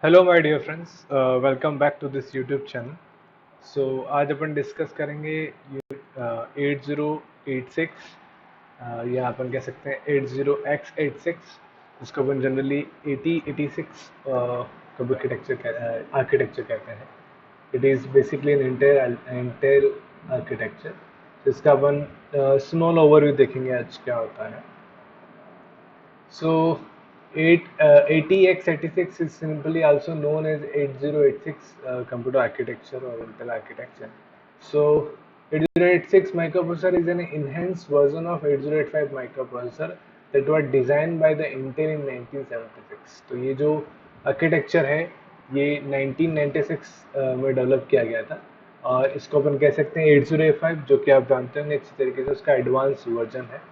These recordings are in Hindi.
Hello my dear friends, welcome back to this YouTube channel. So आज अपन डिस्कस करेंगे 8086 या अपन कह सकते हैं 80x86, जिसको अपन जनरली 8086 कंप्यूटर आर्किटेक्चर कहते हैं। It is basically an Intel architecture. इसका अपन स्मॉल ओवरव्यू देखेंगे आज क्या होता है। So 80x86 is simply also known as 8086 computer architecture or Intel architecture. So 8086 microprocessor is an enhanced version of 8085 microprocessor that were designed by the Intel in 1976. तो ये जो architecture है ये 1996 में डेवलप किया गया था और इसको अपन कह सकते हैं 8085, जो कि आप जानते हैं अच्छी तरीके से उसका एडवांस वर्जन है।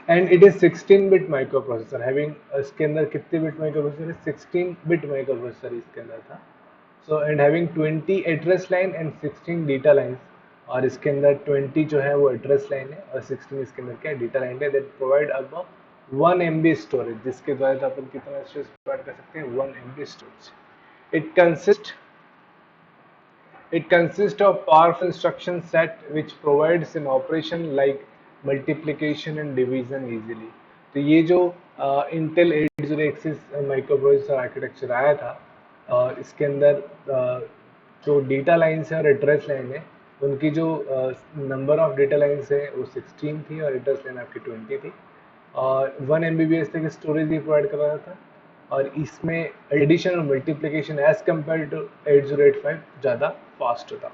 And it is 16 bit microprocessor having, इसके अंदर कितने बिट माइक्रोप्रोसेसर है? 16 बिट माइक्रोप्रोसेसर इसके अंदर था। So and having 20 address line and 16 data lines. और इसके अंदर 20 जो है वो एड्रेस लाइन है और 16 इसके अंदर क्या डेटा लाइन है दैट प्रोवाइड अब 1 MB स्टोरेज, जिसके द्वारा अपन कितना स्टोरेज प्रोवाइड कर सकते हैं? 1 MB storage. It consist It consists of powerful instruction set which provides an operation like multiplication and division easily. तो ये जो Intel 8086 माइक्रोप्रोसेसर आर्किटेक्चर आया था और इसके अंदर जो डेटा लाइन्स है और एड्रेस लाइन है, उनकी जो नंबर ऑफ डेटा लाइन्स है वो 16 थी और एड्रेस लाइन आपकी 20 थी और 1 MB तक स्टोरेज भी प्रोवाइड कर रहा था। और इसमें एडिशन और मल्टीप्लिकेशन एज कम्पेयर टू 8085 ज़्यादा फास्ट होता।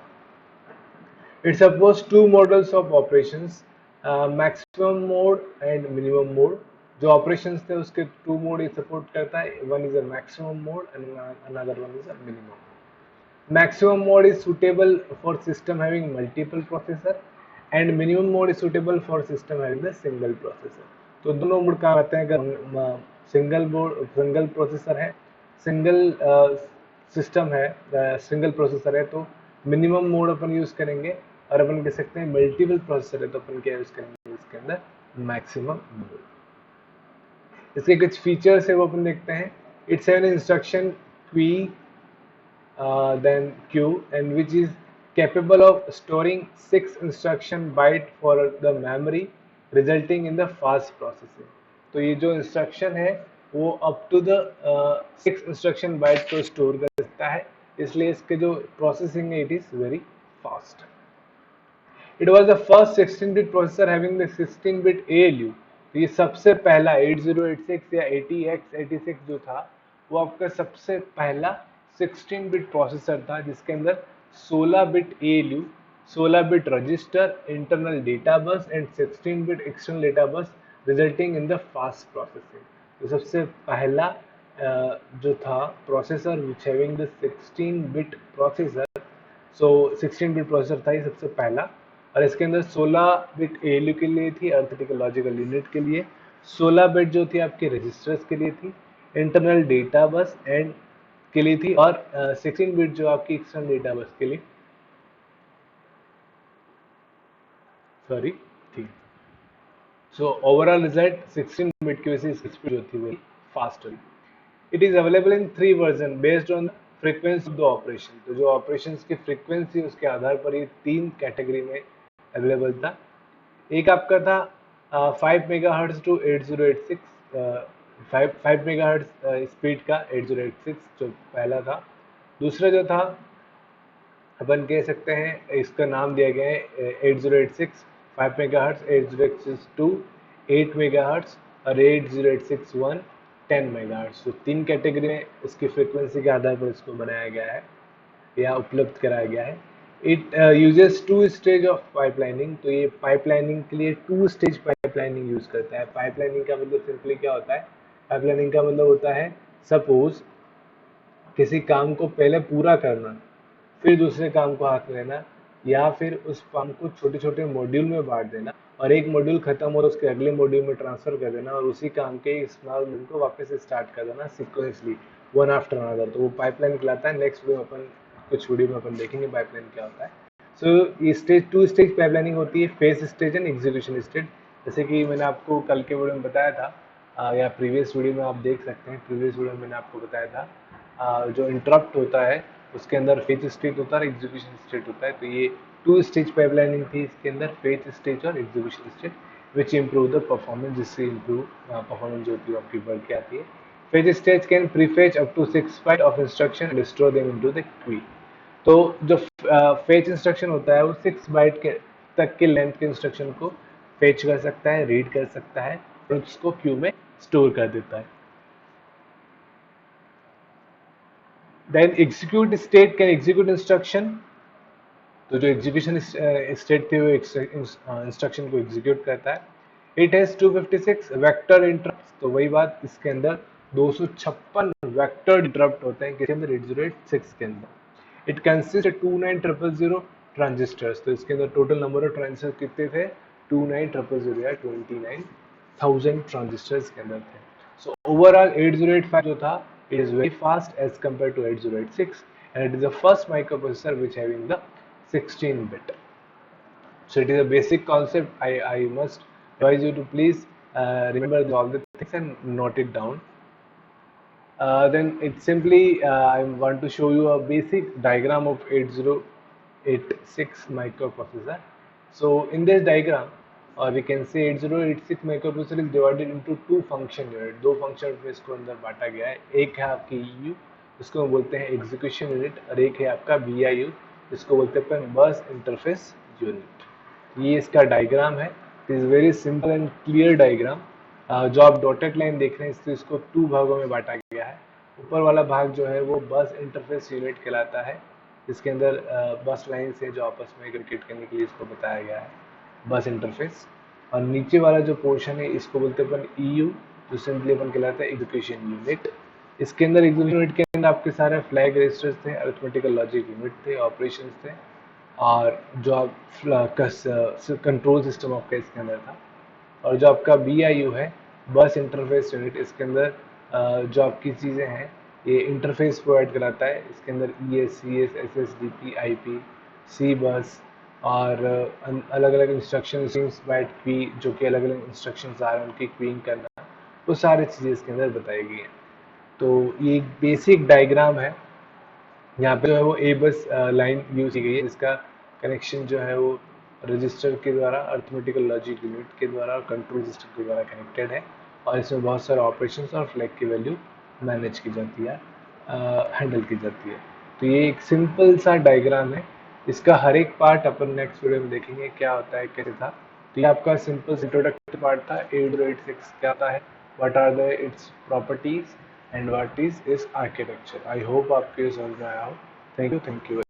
It suppose two models of operations, maximum mode and minimum mode. जो ऑपरेशंस थे उसके टू मोड ये सपोर्ट करता है, one is a maximum mode and another one is a minimum. Maximum mode is suitable for system having multiple processor and minimum mode is suitable for system having the single processor. तो दोनों मोड कहाँ आते हैं? अगर सिंगल प्रोसेसर है, सिंगल सिस्टम है, सिंगल प्रोसेसर है तो मिनिमम मोड अपन यूज करेंगे। और अपन कह सकते हैं मल्टीपल प्रोसेसर है तो अपन क्या यूज करेंगे इसके अंदर? Maximum mode. इसके कुछ फीचर्स है वो अपन देखते हैं। इट्स एन इंस्ट्रक्शन क्वी then Q, and which is capable of storing 6 instruction byte for the memory resulting in the fast processing। तो ये जो इंस्ट्रक्शन है वो up to the 6 instruction byte को स्टोर कर सकता है, इसलिए इसके जो प्रोसेसिंग है it is very fast. It was the first 16 bit processor having the 16 bit ALU। तो ये सबसे पहला 8086 या 80x86 जो था वो आपका सबसे पहला 16 बिट प्रोसेसर था, जिसके अंदर 16 bit ALU, 16 bit register, internal data bus and 16 bit external data bus resulting in the fast processing. तो सबसे पहला जो था processor which having the 16 bit processor, so 16 bit processor था ये सबसे पहला। और इसके अंदर 16 बिट ALU के लिए थी, अर्थमेटिकल लॉजिकल यूनिट के लिए, 16 बिट जो थी आपके रजिस्टर्स के लिए थी, इंटरनल डेटा बस एंड के लिए थी, और 16 बिट जो आपकी एक्सटर्नल डेटा बस के लिए सॉरी थी। सो ओवरऑल रिजल्ट 16 बिट की वजह से स्पीड जो थी वो फास्ट हुई। It is available in 3 version based on frequency of the operation. तो जो ऑपरेशंस की फ्रीक्वेंसी उसके आधार पर ये 3 कैटेगरी में अवेलेबल था। एक आपका था 5 मेगाहर्ट्ज टू 8086, 5 मेगाहर्ट्ज स्पीड का 8086 जो पहला था। दूसरा जो था अपन कह सकते हैं इसका नाम दिया गया है 8086 5 मेगाहर्ट्ज, 8086 2 8 मेगाहर्ट्ज और 8086 1 10 मेगाहर्ट्ज। तो 3 कैटेगरी में इसकी फ्रीक्वेंसी के आधार पर इसको बनाया गया है या उपलब्ध कराया गया है। It uses 2 stage of pipelining. तो ये पाइपलाइनिंग के लिए 2 स्टेज पाइपलाइनिंग यूज करता है। पाइपलाइनिंग का मतलब सिंपली क्या होता है? पाइपलाइनिंग का मतलब होता है सपोज किसी काम को पहले पूरा करना, फिर दूसरे काम को हाथ में लेना, या फिर उस काम को छोटे छोटे मॉड्यूल में बांट देना और एक मॉड्यूल खत्म हो उसके अगले मॉड्यूल में ट्रांसफर कर देना और उसी काम के स्मॉल मॉड्यूल को वापस से स्टार्ट कर देना सिक्वेंसली, वन आफ्टर अनदर। तो वो पाइपलाइन कहलाता है। नेक्स्ट वीडियो अपन कुछ वीडियो में अपन देखेंगे पाइपलाइन क्या होता है। सो ये स्टेज 2 स्टेज पाइपलाइनिंग होती है, face stage and execution stage. जैसे कि मैंने आपको कल के वीडियो में बताया था या प्रीवियस वीडियो में आप देख सकते हैं। प्रीवियस वीडियो में मैंने आपको बताया था जो इंटरप्ट होता है उसके अंदर फेच स्टेट होता है और एग्जीक्यूशन स्टेट होता है। तो ये 2 स्टेज पाइपलाइनिंग थी इसके अंदर, फेच स्टेज और execution stage, which improve the performance, जिससे इम्प्रूव परफॉर्मेंस जो होती है आपकी बढ़ के आती है। Fetch stage can prefetch up to 6 byte of instruction and store them into the queue. तो जो फेच इंस्ट्रक्शन होता है वो 6 बाइट के तक के लेंथ के इंस्ट्रक्शन को फेच कर सकता है, रीड कर सकता है और उसको क्यू में स्टोर कर देता है। Then execute state can execute instruction. तो जो एग्जीक्यूशन स्टेट थी वो इंस्ट्रक्शन को एग्जीक्यूट करता है। It has 256 vector interrupt. तो वही बात, इसके अंदर 256 वेक्टर इंटरप्ट होते हैं किसके अंदर, 8086 के अंदर। It consist 29000 transistors. तो इसके अंदर टोटल नंबर ऑफ ट्रांजिस्टर कितने थे, 29000 या 29000 ट्रांजिस्टर्स के अंदर थे। सो ओवरऑल 8085 जो था, it is very fast as compared to 8086 and it is the first microprocessor which having the 16 bit. So it is a basic concept. I must advise you to please remember all the things and note it down. Then it simply I want to show you a basic diagram of 8086 microprocessor. So in this diagram, or we can say 8086 microprocessor is divided into two function unit. दो function unit में इसको अंदर बांटा गया है। एक है आपकी EU, इसको हम बोलते हैं एग्जीक्यूशन यूनिट, और एक है आपका BIU, इसको बोलते हैं बस इंटरफेस यूनिट। ये इसका डायग्राम है। It is very simple and clear diagram. जो आप डॉटेड लाइन देख रहे हैं इसको 2 भागों में बांटा गया है। ऊपर वाला भाग जो है वो बस इंटरफेस यूनिट कहलाता है। इसके अंदर बस लाइन से जो आपस में कम्युनिकेट करने के लिए इसको बताया गया है, बस इंटरफेस। और नीचे वाला जो पोर्शन है इसको बोलते हैं अपन EU, जो सिंपली अपन कहलाता है एग्जीक्यूशन यूनिट। इसके अंदर एग्जीक्यूशन यूनिट के अंदर आपके सारे फ्लैग रजिस्टर्स थे, अरिथमेटिकल लॉजिक यूनिट थे, ऑपरेशंस थे, और जो आप कंट्रोल सिस्टम आपका इसके अंदर था। और जो आपका BIU है, बस इंटरफेस यूनिट, इसके अंदर जो आपकी चीज़ें हैं ये इंटरफेस प्रोवाइड कराता है। इसके अंदर ES, CS, SSDP, IP, C बस और अलग अलग इंस्ट्रक्शन बाइट क्वी, जो कि अलग अलग इंस्ट्रक्शंस आ रहे हैं उनकी क्वीइंग करना, वो सारी चीज़ें इसके अंदर बताई गई हैं। तो ये एक बेसिक डायग्राम है। यहाँ पे जो है वो ए बस लाइन यूज की गई है, जिसका कनेक्शन जो है वो रजिस्टर के द्वारा, अर्थमेटिकल लॉजिक यूनिट के द्वारा और कंट्रोल सिस्टम के द्वारा कनेक्टेड है। और इसमें बहुत सारे ऑपरेशंस और फ्लैग की वैल्यू मैनेज की जाती है, हैंडल की जाती है। तो ये एक सिंपल सा डायग्राम है। इसका हर एक पार्ट अपन नेक्स्ट वीडियो में देखेंगे क्या होता है, कैसे था। तो ये आपका सिंपल इंट्रोडक्टरी पार्ट था। 8086 क्या होता है, what are the its properties and what is architecture. I hope आपके समझ में आया हो। Thank you.